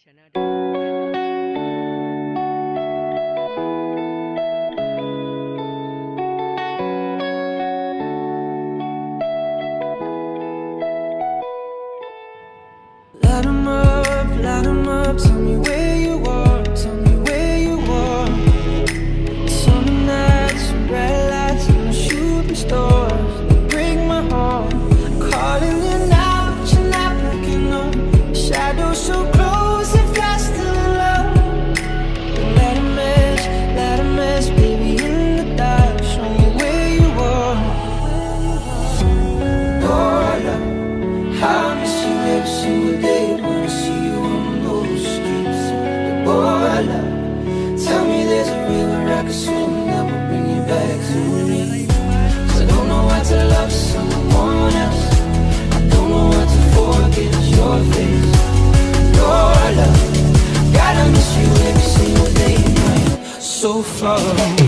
Light 'em up, tell me where you are, tell me where you are. Summer nights, red lights, and the shooting stars, they break my heart. Calling you now, but you're not picking up. Shadows so close, if you're still in love. Let 'em mess, baby, in the dark. Show me where you are. Oh, love, how I miss you every single day when I see you on those streets. Oh, love, tell me there's a river I can swim that will bring you back to me. 'Cause I don't know what to love someone else. I don't know what to forget your face. Oh, love, gotta miss you every single day. Now you're so far away.